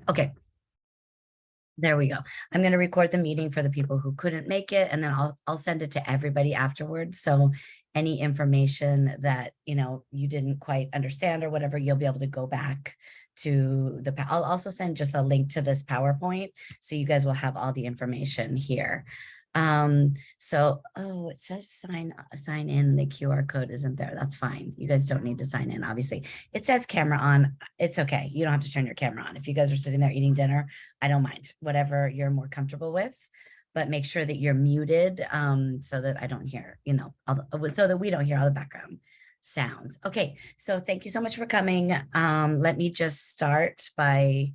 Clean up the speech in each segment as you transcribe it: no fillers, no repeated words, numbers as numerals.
Okay, there we go. I'm going to record the meeting for the people who couldn't make it, and then I'll send it to everybody afterwards. So any information that, you didn't quite understand or whatever, you'll be able to go back to I'll also send just a link to this PowerPoint. So you guys will have all the information here. Oh, it says sign in. The QR code isn't there. That's fine. You guys don't need to sign in. Obviously it says camera on. It's okay. You don't have to turn your camera on. If you guys are sitting there eating dinner, I don't mind, whatever you're more comfortable with, but make sure that you're muted, so that I don't hear, so that we don't hear all the background sounds. Okay. So thank you so much for coming. Let me just start by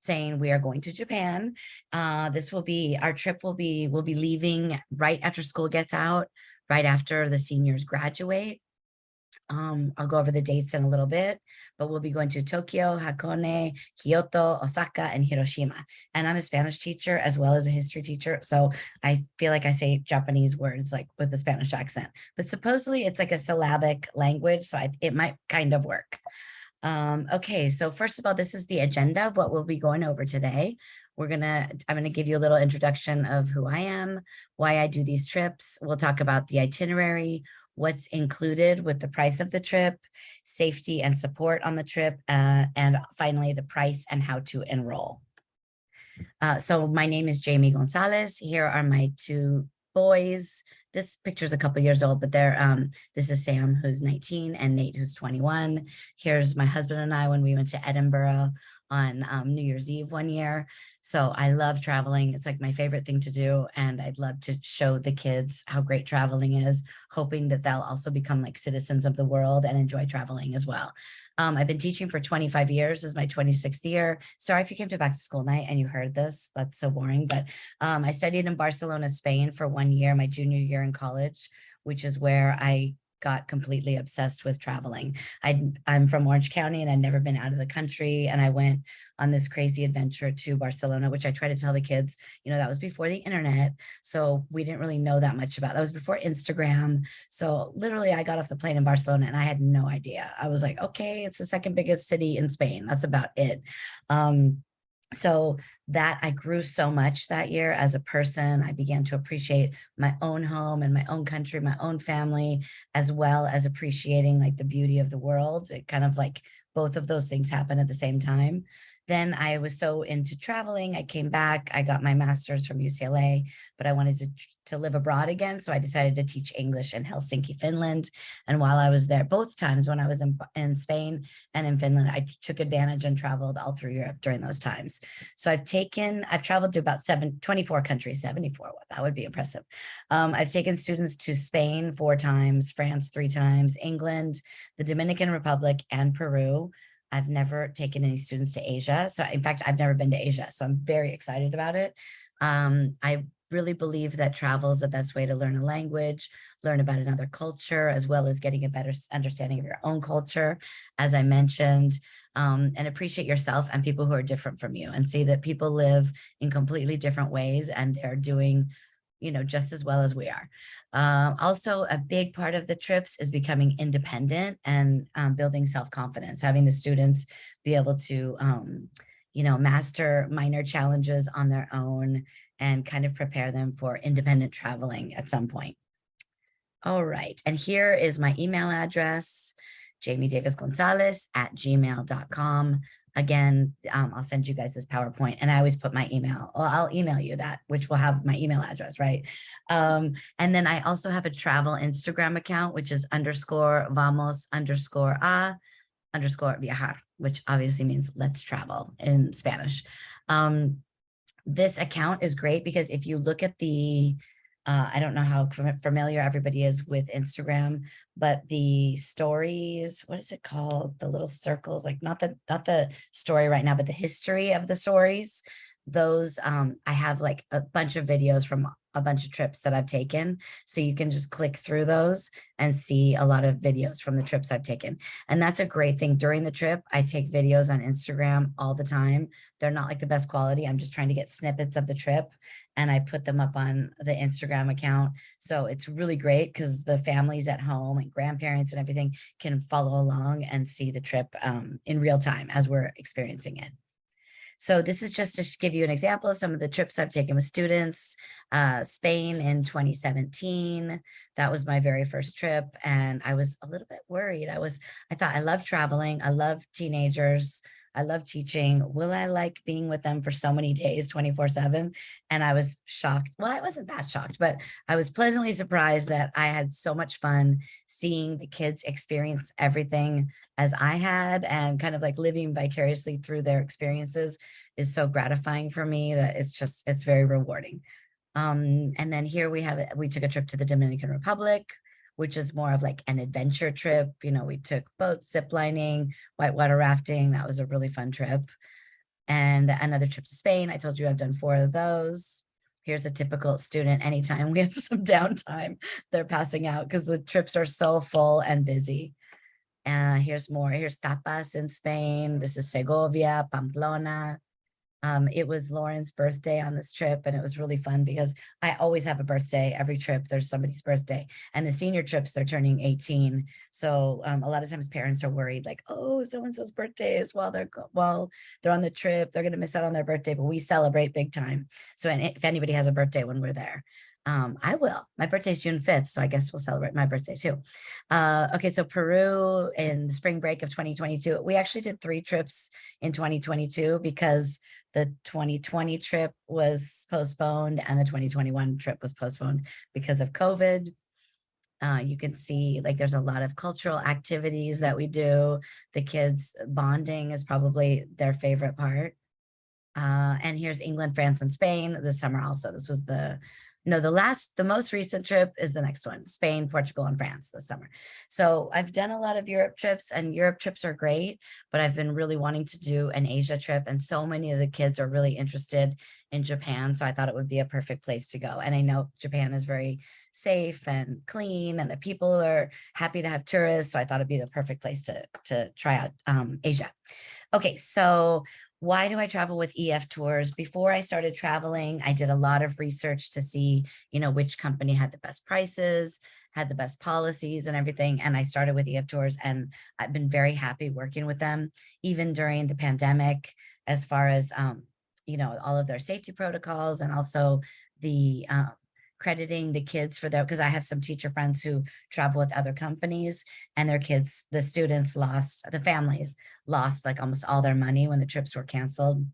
saying we are going to Japan. Our trip we'll be leaving right after school gets out, right after the seniors graduate. I'll go over the dates in a little bit, but we'll be going to Tokyo, Hakone, Kyoto, Osaka, and Hiroshima. And I'm a Spanish teacher as well as a history teacher. So I feel like I say Japanese words like with a Spanish accent, but supposedly it's like a syllabic language. So it might kind of work. Okay, so first of all, this is the agenda of what we'll be going over today. I'm going to give you a little introduction of who I am, why I do these trips. We'll talk about the itinerary, what's included with the price of the trip, safety and support on the trip, and finally the price and how to enroll. So my name is Jamie Gonzalez. Here are my two boys. This picture's a couple years old, but this is Sam, who's 19, and Nate, who's 21. Here's my husband and I when we went to Edinburgh on New Year's Eve one year. So I love traveling. It's like my favorite thing to do. And I'd love to show the kids how great traveling is, hoping that they'll also become like citizens of the world and enjoy traveling as well. I've been teaching for 25 years. This is my 26th year. Sorry if you came to back to school night and you heard this. That's so boring. But I studied in Barcelona, Spain for 1 year, my junior year in college, which is where I got completely obsessed with traveling. I'm from Orange County and I'd never been out of the country. And I went on this crazy adventure to Barcelona, which I try to tell the kids, that was before the internet. So we didn't really know that much about, that was before Instagram. So literally I got off the plane in Barcelona and I had no idea. I was like, okay, it's the second biggest city in Spain. That's about it. So that I grew so much that year as a person. I began to appreciate my own home and my own country, my own family, as well as appreciating like the beauty of the world. It kind of like both of those things happen at the same time. Then I was so into traveling. I came back, I got my master's from UCLA, but I wanted to live abroad again. So I decided to teach English in Helsinki, Finland. And while I was there, both times when I was in Spain and in Finland, I took advantage and traveled all through Europe during those times. So I've traveled to about 24 countries, 74, that would be impressive. I've taken students to Spain 4 times, France 3 times, England, the Dominican Republic, and Peru. I've never taken any students to Asia. So in fact, I've never been to Asia. So I'm very excited about it. I really believe that travel is the best way to learn a language, learn about another culture, as well as getting a better understanding of your own culture, as I mentioned, and appreciate yourself and people who are different from you, and see that people live in completely different ways and they're doing just as well as we are. Also, a big part of the trips is becoming independent and building self-confidence, having the students be able to, master minor challenges on their own and kind of prepare them for independent traveling at some point. All right, and here is my email address, jamiedavisgonzalez@gmail.com. Again, I'll send you guys this PowerPoint, and I always put my email. Well, I'll email you that, which will have my email address, right? And then I also have a travel Instagram account, which is _vamos_a_viajar, which obviously means let's travel in Spanish. This account is great because if you look at the I don't know how familiar everybody is with Instagram, but the stories, what is it called? The little circles, like not the story right now, but the history of the stories. Those, I have like a bunch of videos from a bunch of trips that I've taken. So you can just click through those and see a lot of videos from the trips I've taken. And that's a great thing. During the trip, I take videos on Instagram all the time. They're not like the best quality. I'm just trying to get snippets of the trip and I put them up on the Instagram account. So it's really great because the families at home and grandparents and everything can follow along and see the trip in real time as we're experiencing it. So this is just to give you an example of some of the trips I've taken with students. Spain in 2017, that was my very first trip. And I was a little bit worried. I thought I love traveling. I love teenagers. I love teaching. Will I like being with them for so many days, 24/7? And I was shocked. Well, I wasn't that shocked, but I was pleasantly surprised that I had so much fun seeing the kids experience everything as I had, and kind of like living vicariously through their experiences is so gratifying for me that it's very rewarding. And then here we took a trip to the Dominican Republic, which is more of like an adventure trip. You know, we took boats, zip lining, whitewater rafting. That was a really fun trip. And another trip to Spain. I told you I've done 4 of those. Here's a typical student. Anytime we have some downtime, they're passing out because the trips are so full and busy. Here's more. Here's Tapas in Spain. This is Segovia, Pamplona. It was Lauren's birthday on this trip, and it was really fun because I always have a birthday every trip. There's somebody's birthday, and the senior trips, they're turning 18. So a lot of times parents are worried, like, oh, so-and-so's birthday is while they're on the trip, they're going to miss out on their birthday, but we celebrate big time. So if anybody has a birthday when we're there, I will. My birthday is June 5th, so I guess we'll celebrate my birthday too. Okay, so Peru in the spring break of 2022. We actually did 3 trips in 2022 because the 2020 trip was postponed and the 2021 trip was postponed because of COVID. You can see like there's a lot of cultural activities that we do. The kids bonding is probably their favorite part. And here's England, France, and Spain this summer also. This was the most recent trip is the next one, Spain, Portugal, and France this summer. So I've done a lot of Europe trips, and Europe trips are great, but I've been really wanting to do an Asia trip, and so many of the kids are really interested in Japan. So I thought it would be a perfect place to go. And I know Japan is very safe and clean, and the people are happy to have tourists. So I thought it'd be the perfect place to try out Asia. Okay, so why do I travel with EF Tours? Before I started traveling, I did a lot of research to see, which company had the best prices, had the best policies and everything. And I started with EF Tours, and I've been very happy working with them, even during the pandemic, as far as, all of their safety protocols, and also the crediting the kids for their, because I have some teacher friends who travel with other companies, and their kids, the families lost like almost all their money when the trips were canceled.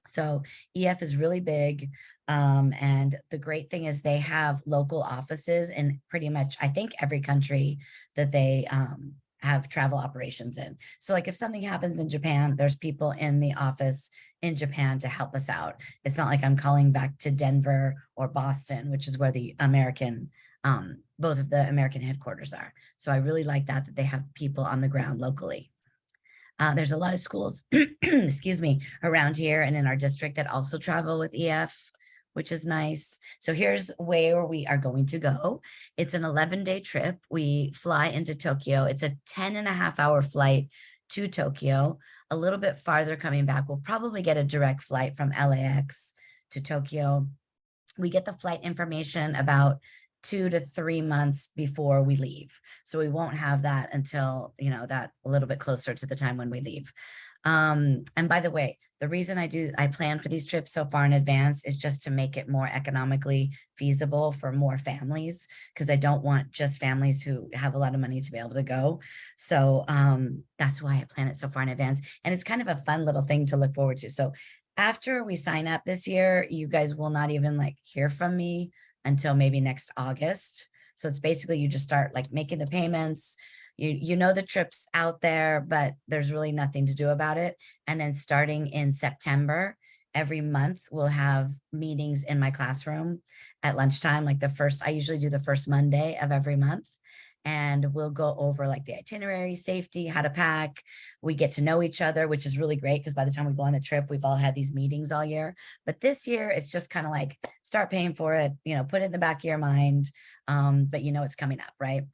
So EF is really big. And the great thing is they have local offices in pretty much, I think, every country that they have travel operations in. So like if something happens in Japan, there's people in the office in Japan to help us out. It's not like I'm calling back to Denver or Boston, which is where the both of the American headquarters are. So I really like that they have people on the ground locally. There's a lot of schools, excuse me, around here and in our district that also travel with EF, which is nice. So here's where we are going to go. It's an 11-day trip. We fly into Tokyo. It's a 10.5-hour flight to Tokyo, a little bit farther coming back. We'll probably get a direct flight from LAX to Tokyo. We get the flight information about 2 to 3 months before we leave. So we won't have that until, that a little bit closer to the time when we leave. And by the way, the reason I plan for these trips so far in advance is just to make it more economically feasible for more families, because I don't want just families who have a lot of money to be able to go. So that's why I plan it so far in advance. And it's kind of a fun little thing to look forward to. So after we sign up this year, you guys will not even like hear from me until maybe next August. So it's basically you just start like making the payments. You know the trip's out there, but there's really nothing to do about it. And then starting in September, every month we'll have meetings in my classroom at lunchtime. Like I usually do the first Monday of every month. And we'll go over like the itinerary, safety, how to pack. We get to know each other, which is really great because by the time we go on the trip, we've all had these meetings all year. But this year, it's just kind of like start paying for it, put it in the back of your mind. But it's coming up, right?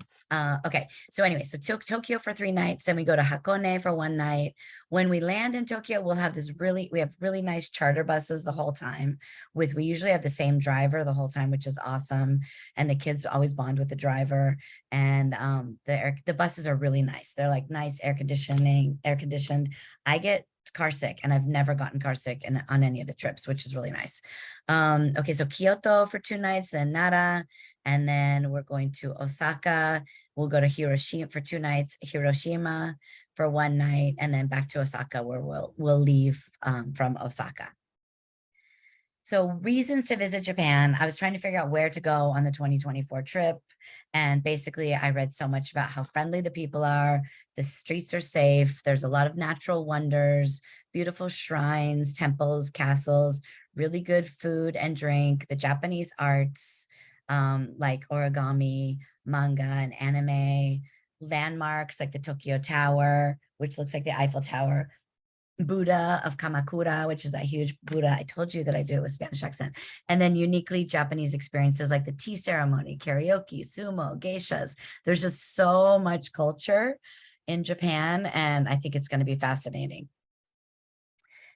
Okay, so anyway, so Tokyo for 3 nights, then we go to Hakone for 1 night. When we land in Tokyo, we have really nice charter buses the whole time. We usually have the same driver the whole time, which is awesome. And the kids always bond with the driver. And the buses are really nice. They're like nice air conditioned. I get car sick, and I've never gotten car sick on any of the trips, which is really nice. Okay, so Kyoto for 2 nights, then Nara, and then we're going to Osaka. We'll go to Hiroshima for 2 nights, Hiroshima for 1 night, and then back to Osaka, where we'll leave from Osaka. So reasons to visit Japan. I was trying to figure out where to go on the 2024 trip. And basically I read so much about how friendly the people are. The streets are safe. There's a lot of natural wonders, beautiful shrines, temples, castles, really good food and drink, the Japanese arts, like origami, manga, and anime, landmarks like the Tokyo Tower, which looks like the Eiffel Tower, Buddha of Kamakura, which is that huge Buddha. I told you that I do it with Spanish accent. And then uniquely Japanese experiences like the tea ceremony, karaoke, sumo, geishas. There's just so much culture in Japan, and I think it's going to be fascinating.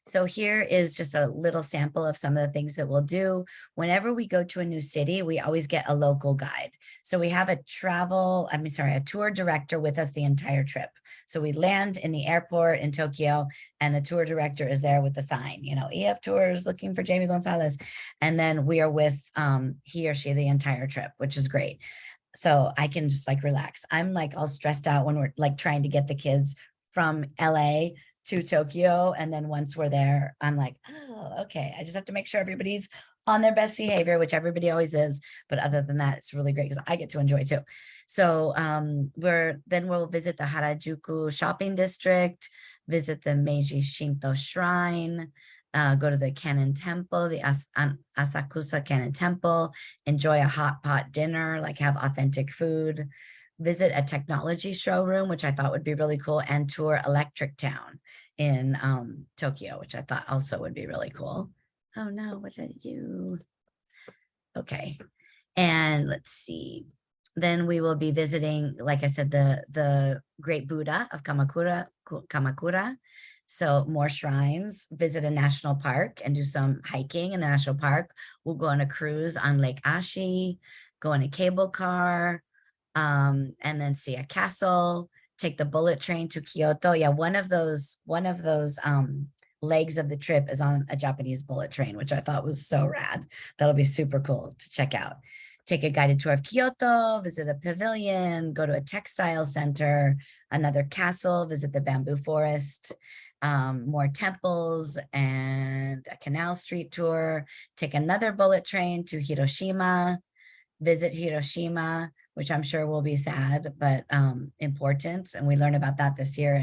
So here is just a little sample of some of the things that we'll do. Whenever we go to a new city, we always get a local guide. So we have a tour director with us the entire trip. So we land in the airport in Tokyo, and the tour director is there with the sign, EF Tours looking for Jamie Gonzalez. And then we are with he or she the entire trip, which is great. So I can just like relax. I'm like all stressed out when we're like trying to get the kids from LA to Tokyo. And then once we're there, I'm like, oh, okay. I just have to make sure everybody's on their best behavior, which everybody always is. But other than that, it's really great because I get to enjoy too. So we'll visit the Harajuku shopping district, visit the Meiji Shinto Shrine, go to the Kannon Temple, the Asakusa Kannon Temple, enjoy a hot pot dinner, like have authentic food, visit a technology showroom, which I thought would be really cool, and tour Electric Town in Tokyo, which I thought also would be really cool. Oh no, what did I do? Okay, and let's see. Then we will be visiting, like I said, the Great Buddha of Kamakura. So more shrines, visit a national park and do some hiking in the national park. We'll go on a cruise on Lake Ashi, go on a cable car, and then see a castle, take the bullet train to Kyoto. Yeah, one of those legs of the trip is on a Japanese bullet train, which I thought was so rad. That'll be super cool to check out. Take a guided tour of Kyoto, visit a pavilion, go to a textile center, another castle, visit the bamboo forest, more temples, and a canal street tour. Take another bullet train to Hiroshima, visit Hiroshima, which I'm sure will be sad, but important. And we learn about that this year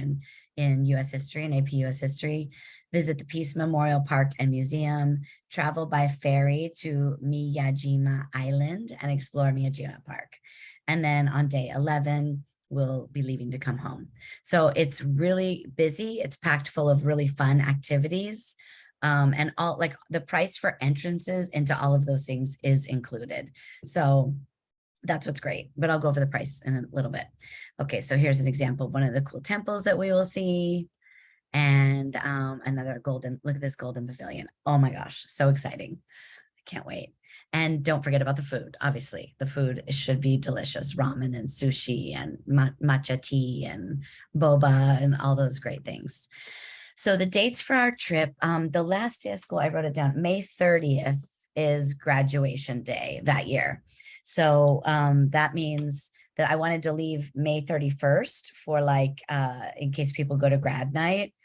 in US history and AP US history. Visit the Peace Memorial Park and Museum, travel by ferry to Miyajima Island and explore Miyajima Park. And then on day 11, we'll be leaving to come home. So it's really busy. It's packed full of really fun activities. And all like the price for entrances into all of those things is included. So that's what's great, but I'll go over the price in a little bit. Okay, so here's an example of one of the cool temples that we will see. And another golden, look at this golden pavilion. Oh my gosh, so exciting. I can't wait. And don't forget about the food. Obviously, the food should be delicious. Ramen and sushi and matcha tea and boba and all those great things. So the dates for our trip, the last day of school, I wrote it down, May 30th is graduation day that year. So that means that I wanted to leave May 31st for like, in case people go to grad night.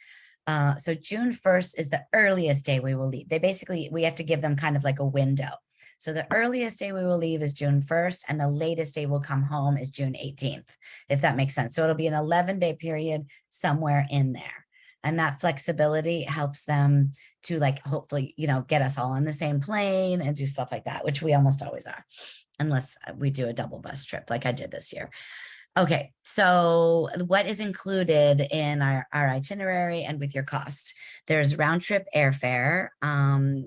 So June 1st is the earliest day we will leave. We have to give them kind of like a window. So the earliest day we will leave is June 1st, and the latest day we'll come home is June 18th, if that makes sense. So it'll be an 11-day period somewhere in there. And that flexibility helps them to like, hopefully, get us all on the same plane and do stuff like that, which we almost always are, unless we do a double bus trip like I did this year. Okay, so what is included in our itinerary and with your cost? There's round trip airfare.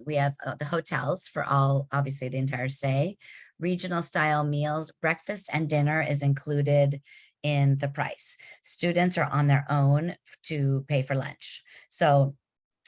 We have the hotels for all, obviously the entire stay, regional style meals, breakfast and dinner is included in the price. Students are on their own to pay for lunch. So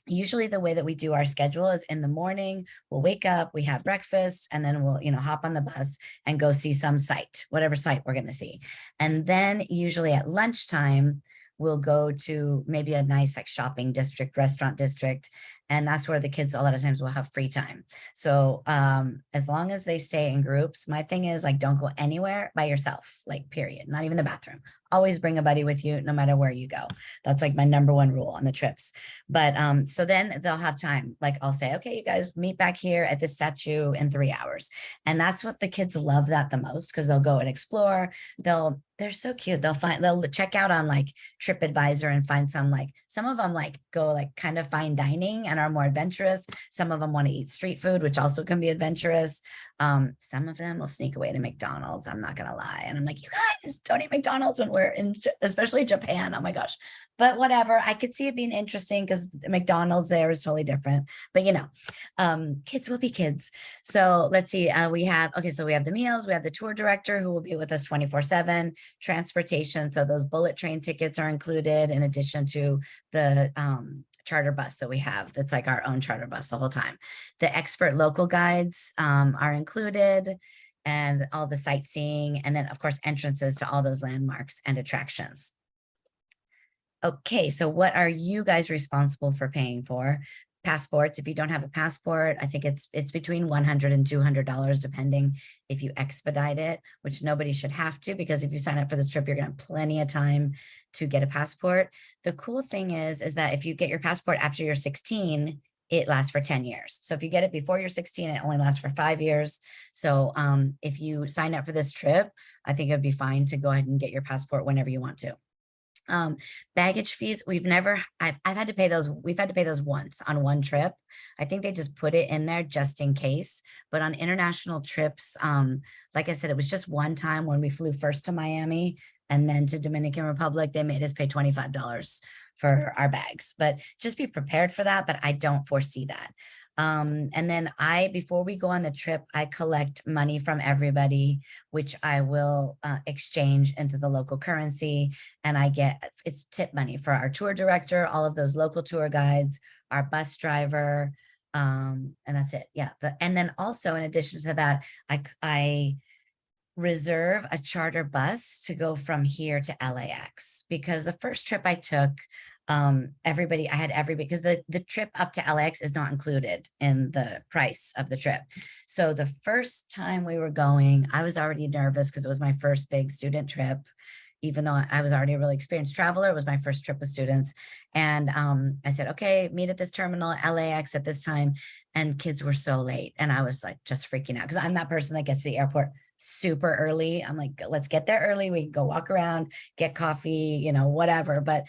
usually the way that we do our schedule is in the morning, we'll wake up, we have breakfast, and then we'll, hop on the bus and go see some site, whatever site we're going to see. And then usually at lunchtime, we'll go to maybe a nice like shopping district, restaurant district, and that's where the kids a lot of times will have free time. So as long as they stay in groups, my thing is like, don't go anywhere by yourself, like period, not even the bathroom. Always bring a buddy with you no matter where you go. That's like my number one rule on the trips. But so then they'll have time. Like I'll say, okay, you guys meet back here at this statue in 3 hours. And that's what the kids love that the most, because they'll go and explore. They're so cute. They'll check out on like TripAdvisor and find some of them like go like kind of fine dining and are more adventurous. Some of them want to eat street food, which also can be adventurous. Some of them will sneak away to McDonald's. I'm not gonna lie. And I'm like, you guys don't eat McDonald's when we're in, especially Japan. Oh my gosh. But whatever, I could see it being interesting because McDonald's there is totally different. But kids will be kids. So let's see. We have the meals. We have the tour director who will be with us 24/7. Transportation. So those bullet train tickets are included in addition to the charter bus that we have. That's like our own charter bus the whole time. The expert local guides are included, and all the sightseeing, and then of course entrances to all those landmarks and attractions. Okay, so what are you guys responsible for paying for? Passports. If you don't have a passport, I think it's between $100 and $200 depending if you expedite it, which nobody should have to, because if you sign up for this trip, you're gonna have plenty of time to get a passport. The cool thing is that if you get your passport after you're 16, it lasts for 10 years. So if you get it before you're 16, it only lasts for 5 years. So if you sign up for this trip, I think it'd be fine to go ahead and get your passport whenever you want to. Baggage fees, I've had to pay those. We've had to pay those once on one trip. I think they just put it in there just in case. But on international trips, like I said, it was just one time when we flew first to Miami and then to Dominican Republic. They made us pay $25 for our bags, but just be prepared for that. But I don't foresee that. And then before we go on the trip, I collect money from everybody, which I will exchange into the local currency. And it's tip money for our tour director, all of those local tour guides, our bus driver, and that's it. Yeah. And then also in addition to that, I reserve a charter bus to go from here to LAX, because the first trip I took, everybody, because the trip up to LAX is not included in the price of the trip. So the first time we were going, I was already nervous because it was my first big student trip. Even though I was already a really experienced traveler, it was my first trip with students. And I said, okay, meet at this terminal, LAX at this time. And kids were so late. And I was like, just freaking out, because I'm that person that gets to the airport super early. I'm like, let's get there early. We can go walk around, get coffee, whatever. But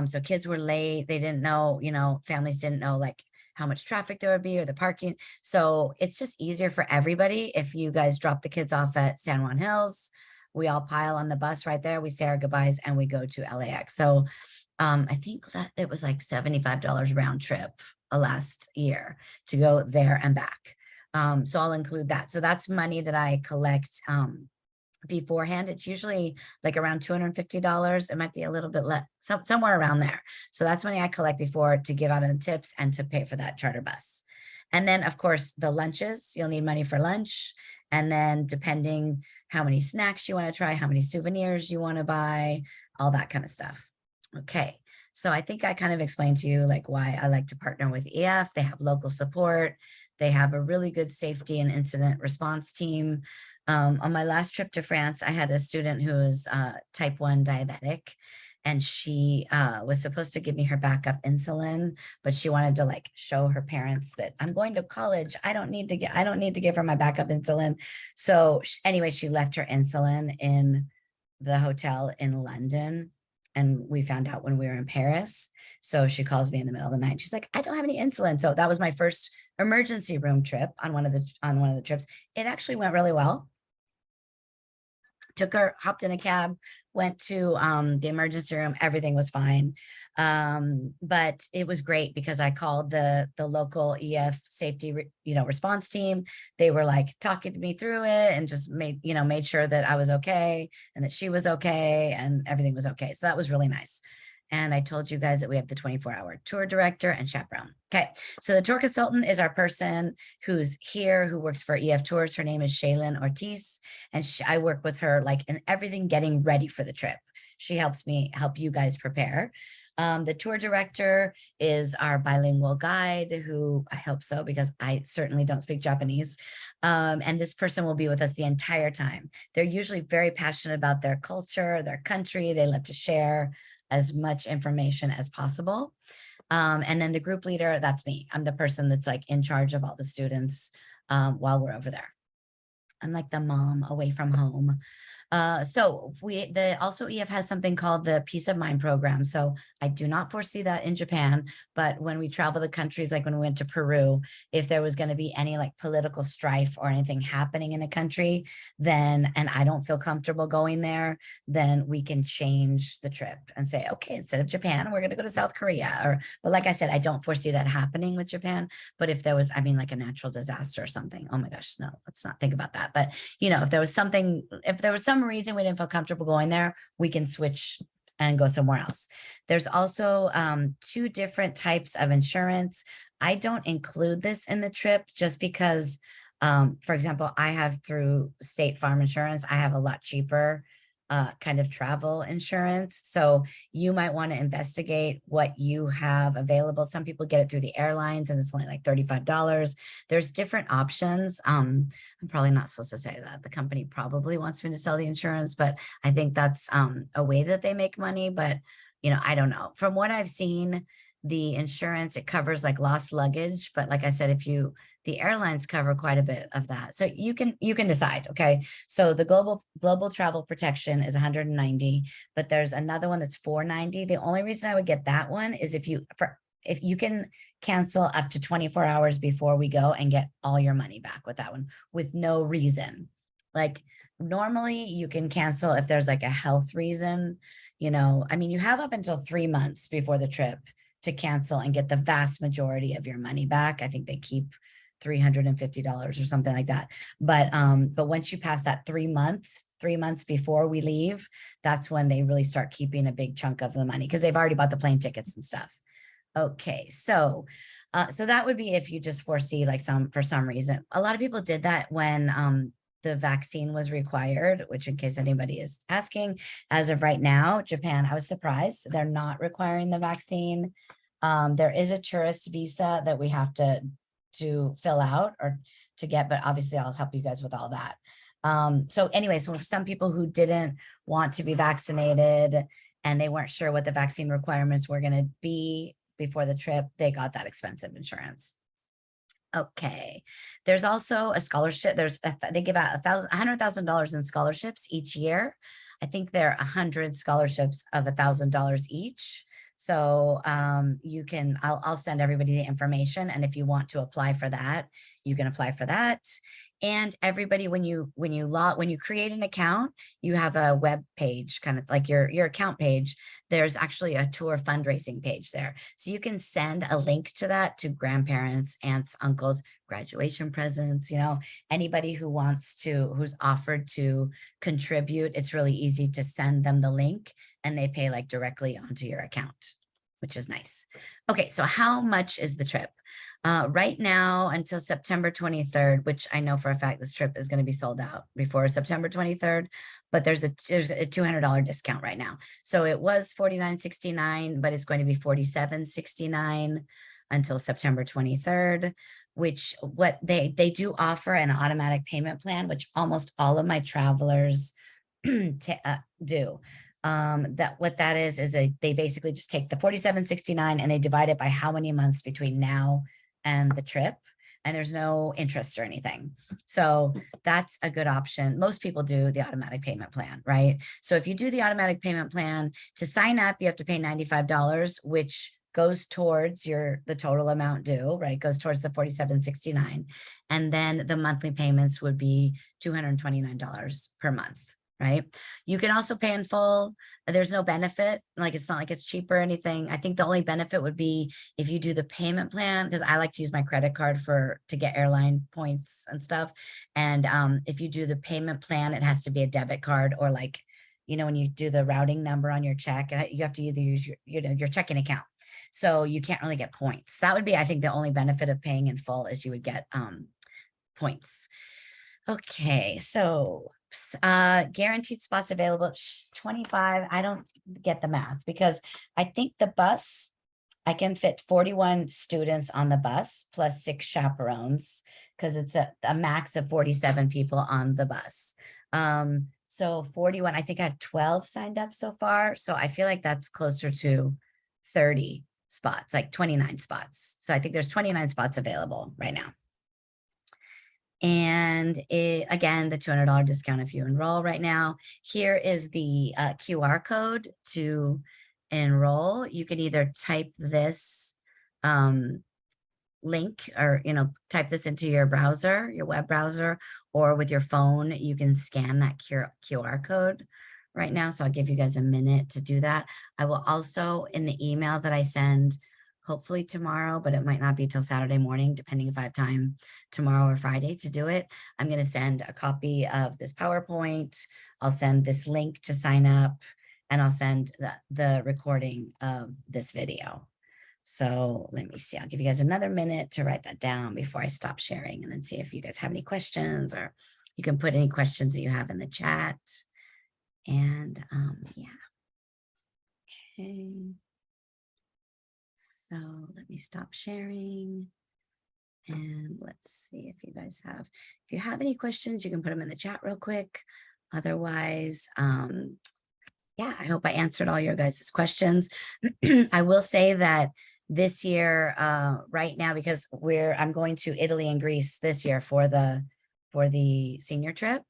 so kids were late. They didn't know, families didn't know like how much traffic there would be or the parking. So it's just easier for everybody if you guys drop the kids off at San Juan Hills. We all pile on the bus right there. We say our goodbyes and we go to LAX. So I think that it was like $75 round trip last year to go there and back. So I'll include that. So that's money that I collect beforehand. It's usually like around $250. It might be a little bit less, somewhere around there. So that's money I collect before to give out in tips and to pay for that charter bus. And then of course the lunches, you'll need money for lunch. And then depending how many snacks you want to try, how many souvenirs you want to buy, all that kind of stuff. Okay. So I think I kind of explained to you like why I like to partner with EF. They have local support. They have a really good safety and incident response team. On my last trip to France, I had a student who is type 1 diabetic, and she was supposed to give me her backup insulin, but she wanted to like show her parents that I'm going to college. I don't need to give her my backup insulin. So anyway, she left her insulin in the hotel in London. And we found out when we were in Paris. So she calls me in the middle of the night. She's like, I don't have any insulin. So that was my first emergency room trip on one of the trips. It actually went really well. Took her, hopped in a cab, went to the emergency room. Everything was fine. But it was great because I called the local EF safety, response team. They were like talking to me through it and just made sure that I was okay and that she was okay and everything was okay. So that was really nice. And I told you guys that we have the 24-hour tour director and chaperone. Okay, so the tour consultant is our person who's here, who works for EF Tours. Her name is Shaylin Ortiz, and I work with her like in everything getting ready for the trip. She helps me help you guys prepare. The tour director is our bilingual guide, who I hope so, because I certainly don't speak Japanese. And this person will be with us the entire time. They're usually very passionate about their culture, their country. They love to share as much information as possible. And then the group leader, that's me. I'm the person that's like in charge of all the students while we're over there. I'm like the mom away from home. So also EF has something called the Peace of Mind program. So I do not foresee that in Japan, but when we travel to countries, like when we went to Peru, if there was going to be any like political strife or anything happening in a country, then, and I don't feel comfortable going there, then we can change the trip and say, okay, instead of Japan, we're going to go to South Korea. But like I said, I don't foresee that happening with Japan. But if there was, I mean, like a natural disaster or something, oh my gosh, no, let's not think about that. But if there was some reason we didn't feel comfortable going there, we can switch and go somewhere else. There's also 2 different types of insurance. I don't include this in the trip just because, for example, I have through State Farm Insurance, I have a lot cheaper kind of travel insurance. So you might want to investigate what you have available. Some people get it through the airlines and it's only like $35. There's different options. I'm probably not supposed to say that. The company probably wants me to sell the insurance, but I think that's a way that they make money. But, I don't know. From what I've seen, the insurance, it covers like lost luggage. But like I said, the airlines cover quite a bit of that. So you can decide. Okay. So the global travel protection is 190, but there's another one that's 490. The only reason I would get that one is if you can cancel up to 24 hours before we go and get all your money back with that one with no reason. Like normally you can cancel if there's like a health reason, I mean, you have up until 3 months before the trip to cancel and get the vast majority of your money back. I think they keep $350 or something like that. But once you pass that 3 months before we leave, that's when they really start keeping a big chunk of the money because they've already bought the plane tickets and stuff. Okay, so that would be if you just foresee like for some reason. A lot of people did that when the vaccine was required, which in case anybody is asking, as of right now, Japan, I was surprised they're not requiring the vaccine. There is a tourist visa that we have to fill out or to get, but obviously I'll help you guys with all that. So anyway, so for some people who didn't want to be vaccinated and they weren't sure what the vaccine requirements were going to be before the trip, they got that expensive insurance. Okay. There's also a scholarship. They give out $100,000 in scholarships each year. I think there are 100 scholarships of $1,000 each. So I'll send everybody the information. And if you want to apply for that, you can apply for that. And everybody, when you create an account, you have a web page, kind of like your account page. There's actually a tour fundraising page there. So you can send a link to that to grandparents, aunts, uncles, graduation presents, anybody who's offered to contribute. It's really easy to send them the link and they pay like directly onto your account, which is nice. Okay, so how much is the trip? Right now until September 23rd, which I know for a fact this trip is going to be sold out before September 23rd, but there's a $200 discount right now. So it was $49.69, but it's going to be $47.69 until September 23rd, which what they do offer an automatic payment plan, which almost all of my travelers do. What that is they basically just take the $47.69 and they divide it by how many months between now and the trip, and there's no interest or anything. So that's a good option. Most people do the automatic payment plan, right? So if you do the automatic payment plan, to sign up, you have to pay $95, which goes towards the total amount due, right? Goes towards the $47.69. And then the monthly payments would be $229 per month. Right? You can also pay in full. There's no benefit. Like, it's not like it's cheap or anything. I think the only benefit would be if you do the payment plan, because I like to use my credit card to get airline points and stuff. And if you do the payment plan, it has to be a debit card or like, when you do the routing number on your check, you have to either use your checking account. So you can't really get points. That would be, I think, the only benefit of paying in full is you would get points. Okay, so Guaranteed spots available, 25. I don't get the math because I think the bus, I can fit 41 students on the bus plus 6 chaperones because it's a max of 47 people on the bus. So 41, I think I have 12 signed up so far. So I feel like that's closer to 30 spots, like 29 spots. So I think there's 29 spots available right now. And again, the $200 discount if you enroll right now. Here is the QR code to enroll. You can either type this link or, type this into your browser, your web browser, or with your phone, you can scan that QR code right now. So I'll give you guys a minute to do that. I will also, in the email that I send, hopefully tomorrow, but it might not be till Saturday morning, depending if I have time tomorrow or Friday to do it. I'm going to send a copy of this PowerPoint. I'll send this link to sign up, and I'll send the recording of this video. So let me see. I'll give you guys another minute to write that down before I stop sharing, and then see if you guys have any questions, or you can put any questions that you have in the chat. And yeah. Okay. So let me stop sharing, and let's see if you guys have, if you have any questions, you can put them in the chat real quick. Otherwise, yeah, I hope I answered all your guys' questions. I will say that this year, right now, because I'm going to Italy and Greece this year for the senior trip.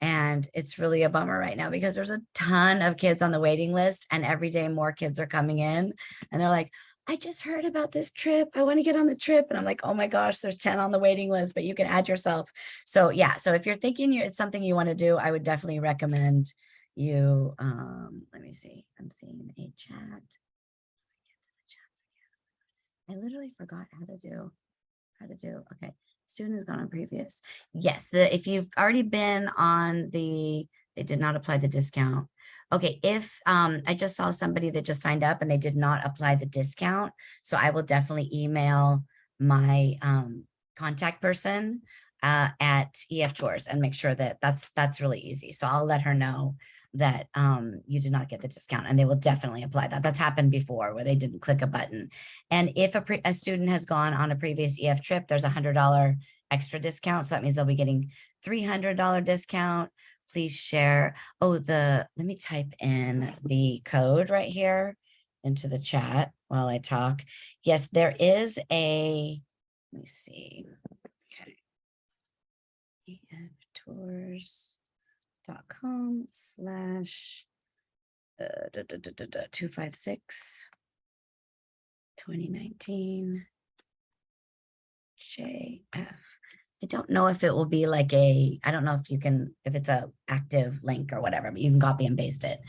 And it's really a bummer right now because there's a ton of kids on the waiting list, and every day more kids are coming in, and they're like, I just heard about this trip. I want to get on the trip. And I'm like, oh my gosh, there's 10 on the waiting list, but you can add yourself. So yeah, so if you're thinking it's something you want to do, I would definitely recommend you, let me see, I'm seeing a chat. Get to the chats again. I literally forgot how to do, okay. Student has gone on previous. Yes, if you've already been on they did not apply the discount. Okay, if I just saw somebody that just signed up and they did not apply the discount, so I will definitely email my contact person at EF Tours and make sure that that's really easy. So I'll let her know that you did not get the discount, and they will definitely apply that. That's happened before where they didn't click a button. And if a student has gone on a previous EF trip, there's $100 extra discount. So that means they'll be getting $300 discount. Please share. Oh, let me type in the code right here into the chat while I talk. Yes, there is let me see. Okay. EFtours.com/256 2019 JF. I don't know if it will be like I don't know if it's a active link or whatever, but you can copy and paste it.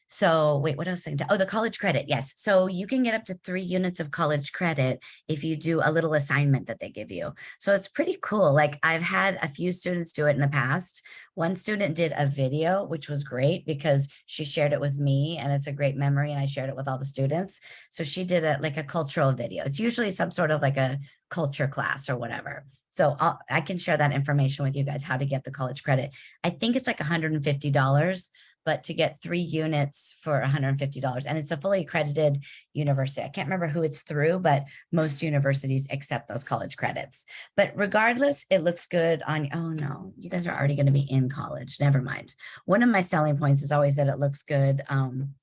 So wait, what else? Oh, the college credit. Yes. So you can get up to 3 units of college credit if you do a little assignment that they give you. So it's pretty cool. Like I've had a few students do it in the past. One student did a video, which was great because she shared it with me, and it's a great memory, and I shared it with all the students. So she did like a cultural video. It's usually some sort of like a culture class or whatever. So I can share that information with you guys, how to get the college credit. I think it's like $150, but to get 3 units for $150, and it's a fully accredited university. I can't remember who it's through, but most universities accept those college credits. But regardless, it looks good on, oh no, you guys are already going to be in college. Never mind. One of my selling points is always that it looks good on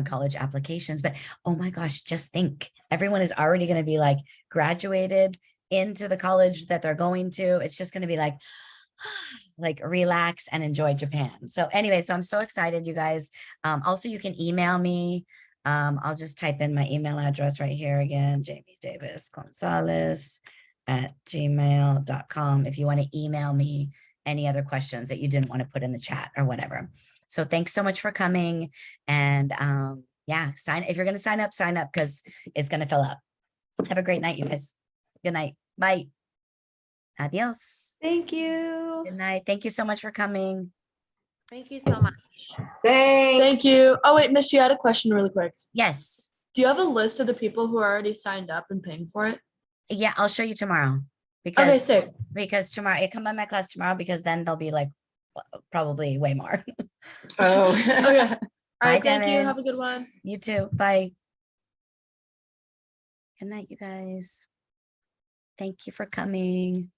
college applications, but oh my gosh, just think, everyone is already going to be like graduated into the college that they're going to. It's just going to be like relax and enjoy Japan. So anyway, so I'm so excited, you guys. Also, you can email me. I'll just type in my email address right here again, jamiedavisgonzalez@gmail.com, if you want to email me any other questions that you didn't want to put in the chat or whatever. So thanks so much for coming. And yeah, if you're going to sign up because it's going to fill up. Have a great night, you guys. Good night. Bye. Adios. Thank you. Good night. Thank you so much for coming. Thank you so much. Thanks. Thank you. Oh, wait, Miss, you had a question really quick. Yes. Do you have a list of the people who are already signed up and paying for it? Yeah, I'll show you tomorrow. Okay, sick. Because tomorrow, come by my class tomorrow, because then they'll be like probably way more. Oh. Okay. All Bye, right. Thank you. Devin. Have a good one. You too. Bye. Good night, you guys. Thank you for coming.